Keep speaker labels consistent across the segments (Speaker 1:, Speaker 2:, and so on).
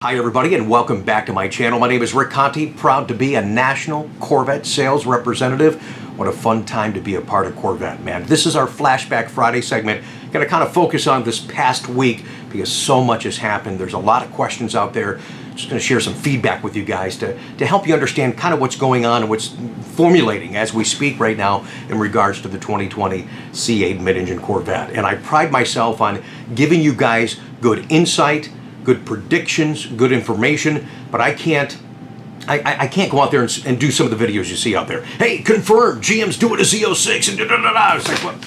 Speaker 1: Hi everybody and welcome back to my channel. My name is Rick Conti, proud to be a national Corvette sales representative. What a fun time to be a part of Corvette, man. This is our Flashback Friday segment. Going to kind of focus on this past week because so much has happened. There's a lot of questions out there. Just going to share some feedback with you guys to help you understand kind of what's going on and what's formulating as we speak right now in regards to the 2020 C8 mid-engine Corvette. And I pride myself on giving you guys good insight, good predictions, good information, but I can't go out there and do some of the videos you see out there. Hey, confirmed, GM's doing a Z06 and da-da-da-da. It's like, what?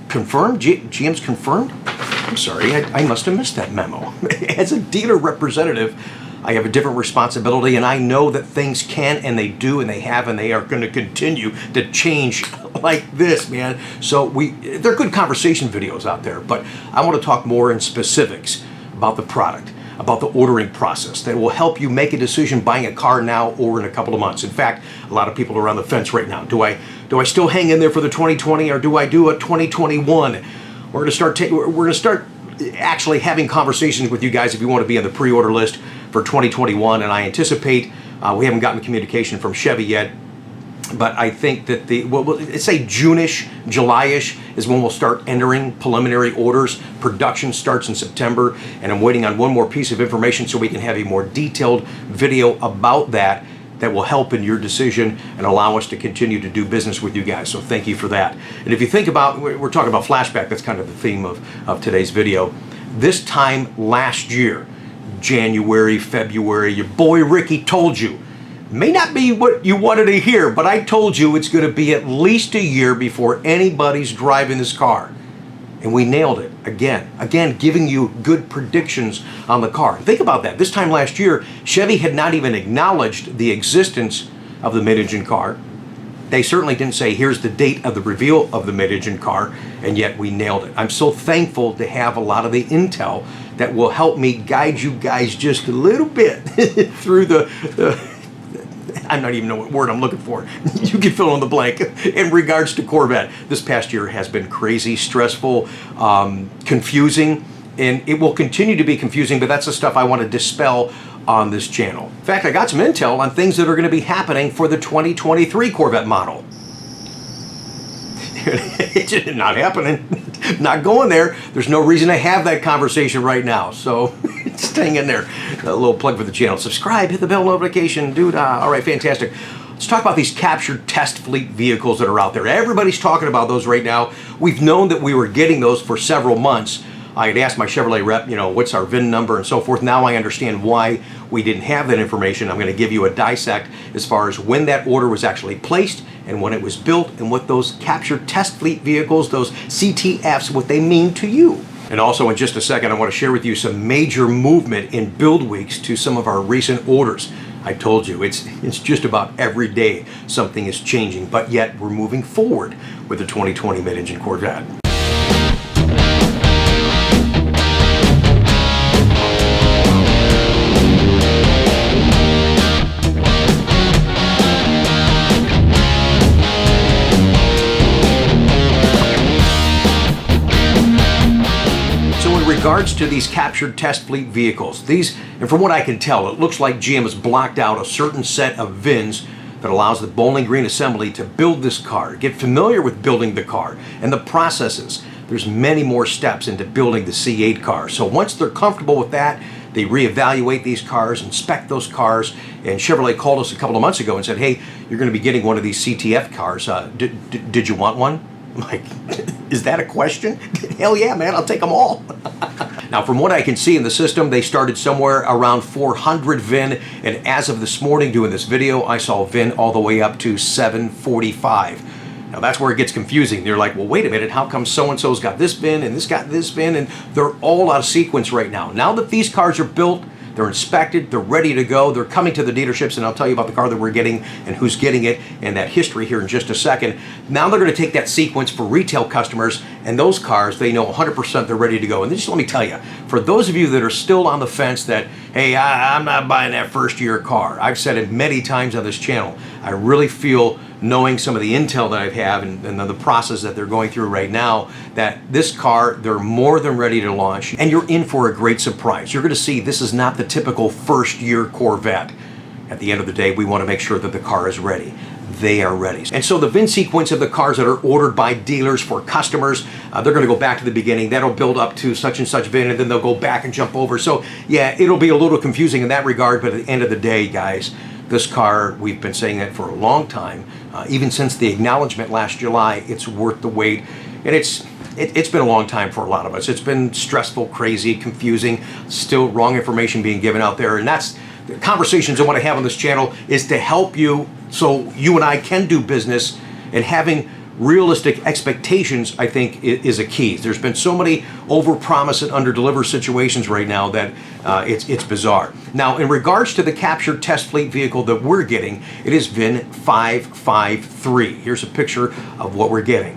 Speaker 1: Confirmed? GM's confirmed? I'm sorry, I must have missed that memo. As a dealer representative, I have a different responsibility, and I know that things can, and they do, and they have, and they are going to continue to change like this, man. So they're good conversation videos out there, but I want to talk more in specifics about the product, about the ordering process that will help you make a decision buying a car now or in a couple of months. In fact, a lot of people are on the fence right now. Do I still hang in there for the 2020 or do I do a 2021? We're going to start actually having conversations with you guys if you want to be on the pre-order list for 2021, and I anticipate we haven't gotten communication from Chevy yet. But I think that let's say June-ish, July-ish is when we'll start entering preliminary orders. Production starts in September, and I'm waiting on one more piece of information so we can have a more detailed video about that will help in your decision and allow us to continue to do business with you guys. So thank you for that. And if you think about, we're talking about flashback, that's kind of the theme of today's video. This time last year, January, February, your boy Ricky told you, may not be what you wanted to hear, but I told you it's going to be at least a year before anybody's driving this car. And we nailed it again, giving you good predictions on the car. Think about that. This time last year, Chevy had not even acknowledged the existence of the mid-engine car. They certainly didn't say, here's the date of the reveal of the mid-engine car, and yet we nailed it. I'm so thankful to have a lot of the intel that will help me guide you guys just a little bit through I don't even know what word I'm looking for. You can fill in the blank in regards to Corvette. This past year has been crazy, stressful, confusing, and it will continue to be confusing, but that's the stuff I want to dispel on this channel. In fact, I got some intel on things that are going to be happening for the 2023 Corvette model. It's just not happening. Not going there. There's no reason to have that conversation right now. So staying in there. A little plug for the channel. Subscribe, hit the bell notification, dude. All right, fantastic. Let's talk about these captured test fleet vehicles that are out there. Everybody's talking about those right now. We've known that we were getting those for several months. I had asked my Chevrolet rep, what's our VIN number and so forth. Now I understand why we didn't have that information. I'm going to give you a dissect as far as when that order was actually placed and when it was built and what those captured test fleet vehicles, those CTFs, what they mean to you. And also in just a second, I want to share with you some major movement in build weeks to some of our recent orders. I told you, it's just about every day something is changing, but yet we're moving forward with the 2020 mid-engine Corvette. In regards to these captured test fleet vehicles, and from what I can tell, it looks like GM has blocked out a certain set of VINs that allows the Bowling Green assembly to build this car, get familiar with building the car and the processes. There's many more steps into building the C8 car. So once they're comfortable with that, they reevaluate these cars, inspect those cars, and Chevrolet called us a couple of months ago and said, hey, you're going to be getting one of these CTF cars. Did you want one? I'm like, is that a question? Hell yeah, man, I'll take them all. Now, from what I can see in the system, they started somewhere around 400 VIN, and as of this morning doing this video, I saw VIN all the way up to 745. Now, that's where it gets confusing. They're like, well, wait a minute, how come so-and-so's got this VIN and this got this VIN, and they're all out of sequence right now. Now that these cars are built, they're inspected, they're ready to go, they're coming to the dealerships, and I'll tell you about the car that we're getting and who's getting it and that history here in just a second. Now they're going to take that sequence for retail customers, and those cars, they know 100% they're ready to go. And just let me tell you, for those of you that are still on the fence that, hey, I'm not buying that first year car, I've said it many times on this channel, I really feel knowing some of the intel that I have and the process that they're going through right now, that this car, they're more than ready to launch, and you're in for a great surprise. You're going to see this is not the typical first-year Corvette. At the end of the day, we want to make sure that the car is ready. They are ready. And so the VIN sequence of the cars that are ordered by dealers for customers, they're going to go back to the beginning. That'll build up to such and such VIN, and then they'll go back and jump over. So yeah, it'll be a little confusing in that regard, but at the end of the day, guys, this car, we've been saying that for a long time, even since the acknowledgement last July, it's worth the wait. And it's been a long time for a lot of us. It's been stressful, crazy, confusing, still wrong information being given out there. And that's the conversations I want to have on this channel, is to help you so you and I can do business, and having realistic expectations, I think, is a key. There's been so many over-promise and under-deliver situations right now that it's bizarre. Now, in regards to the captured test fleet vehicle that we're getting, it is VIN 553. Here's a picture of what we're getting.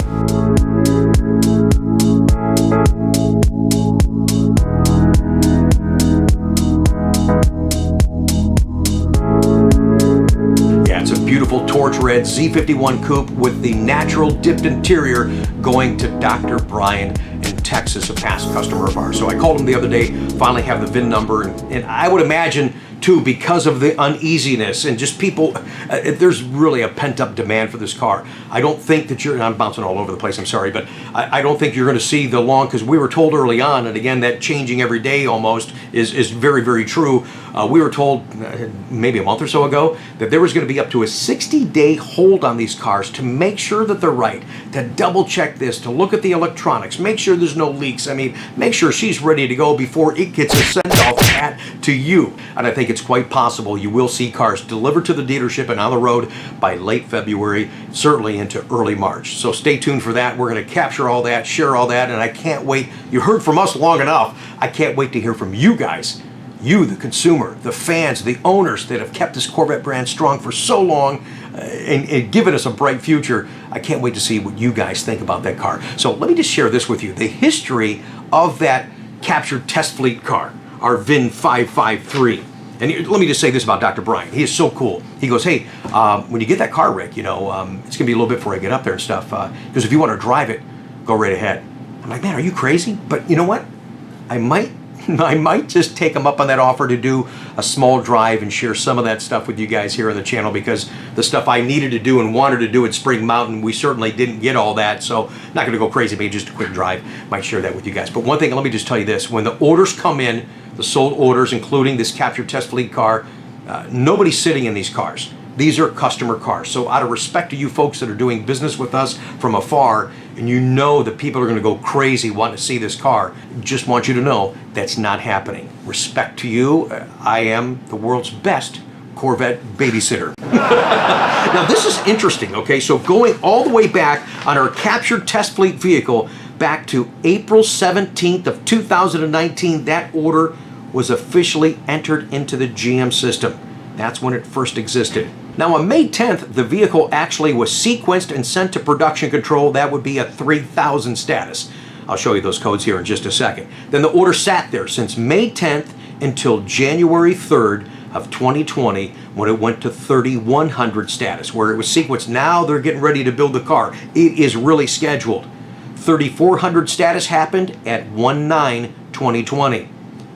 Speaker 1: Beautiful torch red Z51 coupe with the natural dipped interior, going to Dr. Brian in Texas, a past customer of ours. So I called him the other day, finally have the VIN number, and I would imagine too, because of the uneasiness and just people, there's really a pent-up demand for this car. I don't think that you're, and I'm bouncing all over the place, I'm sorry, but I don't think you're going to see the long, because we were told early on, and again, that changing every day almost is very, very true. We were told maybe a month or so ago that there was going to be up to a 60-day hold on these cars to make sure that they're right, to double check this, to look at the electronics, make sure there's no leaks. I mean, make sure she's ready to go before it gets a send-off at to you. And I think it's quite possible you will see cars delivered to the dealership and on the road by late February, certainly into early March. So stay tuned for that. We're going to capture all that, share all that, and I can't wait. You heard from us long enough. I can't wait to hear from you guys. You, the consumer, the fans, the owners that have kept this Corvette brand strong for so long and given us a bright future. I can't wait to see what you guys think about that car. So let me just share this with you. The history of that captured test fleet car, our VIN 553. And let me just say this about Dr. Brian. He is so cool. He goes, hey, when you get that car, Rick, you know, it's going to be a little bit before I get up there and stuff. Because if you want to drive it, go right ahead. I'm like, man, are you crazy? But you know what? I might just take him up on that offer to do a small drive and share some of that stuff with you guys here on the channel, because the stuff I needed to do and wanted to do at Spring Mountain, we certainly didn't get all that. So not going to go crazy, maybe just a quick drive. Might share that with you guys. But one thing, let me just tell you this. When the orders come in, the sold orders, including this captured test fleet car, nobody's sitting in these cars. These are customer cars. So out of respect to you folks that are doing business with us from afar, and you know that people are going to go crazy wanting to see this car, just want you to know that's not happening. Respect to you. I am the world's best Corvette babysitter. Now this is interesting, okay? So going all the way back on our captured test fleet vehicle, back to April 17th of 2019, that order was officially entered into the GM system. That's when it first existed. Now on May 10th, the vehicle actually was sequenced and sent to production control. That would be a 3000 status. I'll show you those codes here in just a second. Then the order sat there since May 10th until January 3rd of 2020, when it went to 3100 status, where it was sequenced. Now they're getting ready to build the car. It is really scheduled. 3400 status happened at 1/9/2020.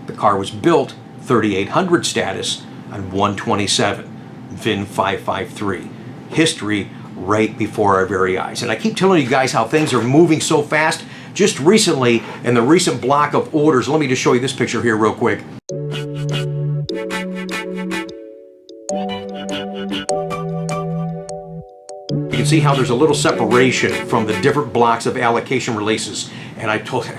Speaker 1: The car was built 3800 status on 1/27. VIN 553. History right before our very eyes. And I keep telling you guys how things are moving so fast. Just recently, in the recent block of orders, let me just show you this picture here real quick. You can see how there's a little separation from the different blocks of allocation releases. And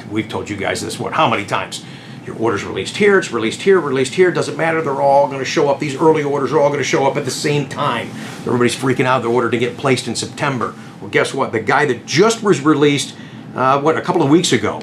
Speaker 1: we've told you guys this, how many times? Your order's released here, it's released here, released here, doesn't matter, they're all going to show up. These early orders are all going to show up at the same time. Everybody's freaking out, the order to get placed in September. Well, guess what? The guy that just was released, a couple of weeks ago,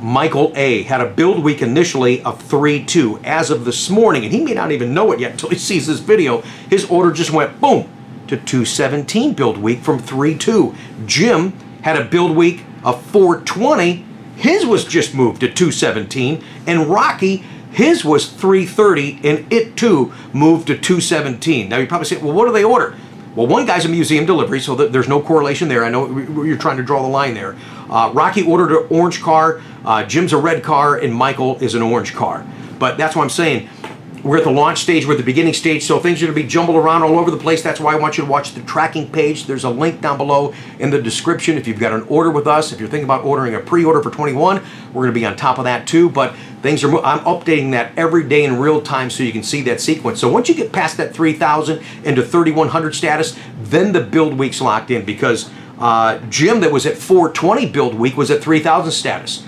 Speaker 1: Michael A., had a build week initially of 3/2. As of this morning, and he may not even know it yet until he sees this video, his order just went boom to 2/17 build week from 3/2. Jim had a build week of 4/20. His was just moved to 2/17, and Rocky, his was 3/30, and it too moved to 2/17. Now you're probably saying, well, what do they order? Well, one guy's a museum delivery, so there's no correlation there. I know you're trying to draw the line there. Rocky ordered an orange car, Jim's a red car, and Michael is an orange car. But that's what I'm saying. We're at the launch stage, we're at the beginning stage, so things are going to be jumbled around all over the place. That's why I want you to watch the tracking page. There's a link down below in the description. If you've got an order with us, if you're thinking about ordering a pre-order for 21, we're going to be on top of that too. But things are, I'm updating that every day in real time so you can see that sequence. So once you get past that 3,000 into 3,100 status, then the build week's locked in, because Jim, that was at 420 build week, was at 3,000 status.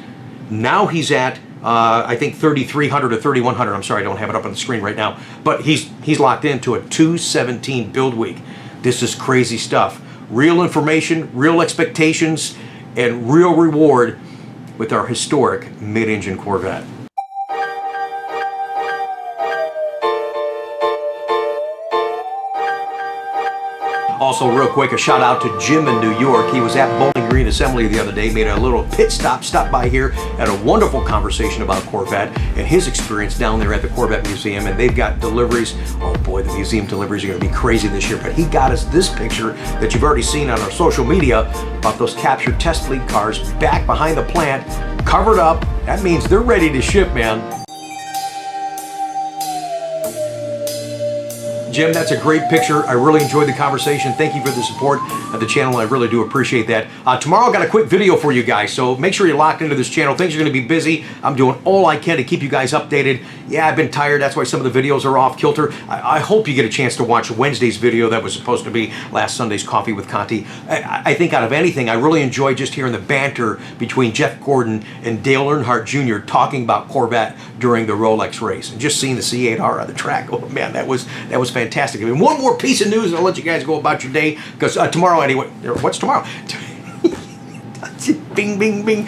Speaker 1: Now he's at I think 3,300 or 3,100. I'm sorry, I don't have it up on the screen right now. But he's locked into a 217 build week. This is crazy stuff. Real information, real expectations, and real reward with our historic mid-engine Corvette. Also, real quick, a shout out to Jim in New York. He was at Bowling Green Assembly the other day, made a little pit stop, stopped by here, had a wonderful conversation about Corvette and his experience down there at the Corvette Museum. And they've got deliveries. Oh boy, the museum deliveries are going to be crazy this year. But he got us this picture that you've already seen on our social media about those captured test fleet cars back behind the plant, covered up. That means they're ready to ship, man. Jim, that's a great picture. I really enjoyed the conversation. Thank you for the support of the channel. I really do appreciate that. Tomorrow I've got a quick video for you guys, so make sure you're locked into this channel. Things are going to be busy. I'm doing all I can to keep you guys updated. Yeah, I've been tired. That's why some of the videos are off kilter. I hope you get a chance to watch Wednesday's video that was supposed to be last Sunday's Coffee with Conti. I think out of anything, I really enjoyed just hearing the banter between Jeff Gordon and Dale Earnhardt Jr. talking about Corvette during the Rolex race, and just seeing the C8R on the track. Oh man, that was fantastic. I mean, one more piece of news and I'll let you guys go about your day, because tomorrow anyway, what's tomorrow? Bing, bing, bing.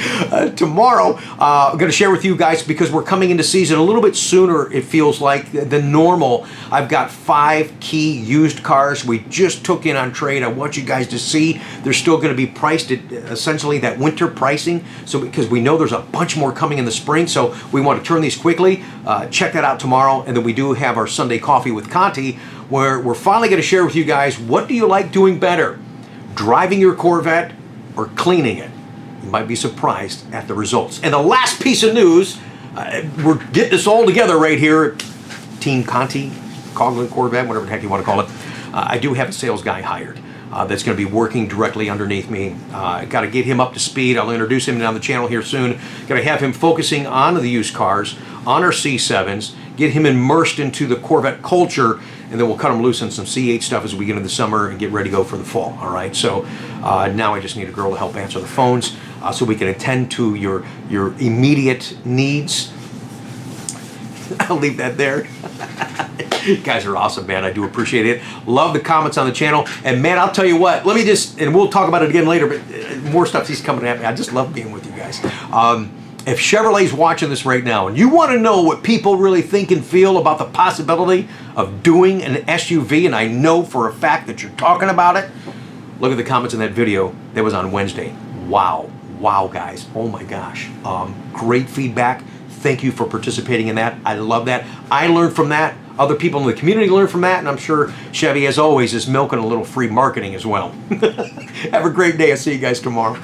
Speaker 1: Tomorrow, I'm going to share with you guys, because we're coming into season a little bit sooner, it feels like, than normal. I've got 5 key used cars we just took in on trade. I want you guys to see they're still going to be priced at essentially that winter pricing. So because we know there's a bunch more coming in the spring, so we want to turn these quickly. Check that out tomorrow. And then we do have our Sunday Coffee with Conti, where we're finally going to share with you guys, what do you like doing better? Driving your Corvette or cleaning it? You might be surprised at the results. And the last piece of news, we're getting this all together right here, Team Conti, Coughlin Corvette, whatever the heck you want to call it. I do have a sales guy hired that's going to be working directly underneath me. Got to get him up to speed. I'll introduce him on the channel here soon. Got to have him focusing on the used cars, on our C7s, get him immersed into the Corvette culture, and then we'll cut him loose on some C8 stuff as we get into the summer and get ready to go for the fall. All right, so now I just need a girl to help answer the phones so we can attend to your immediate needs. I'll leave that there. You guys are awesome, man. I do appreciate it. Love the comments on the channel. And man, I'll tell you what, let me just, and we'll talk about it again later, but more stuff keeps coming at me. I just love being with you guys. If Chevrolet's watching this right now and you want to know what people really think and feel about the possibility of doing an SUV, and I know for a fact that you're talking about it, look at the comments in that video that was on Wednesday. Wow. Wow, guys. Oh my gosh. Great feedback. Thank you for participating in that. I love that. I learned from that. Other people in the community learn from that, and I'm sure Chevy, as always, is milking a little free marketing as well. Have a great day. I'll see you guys tomorrow.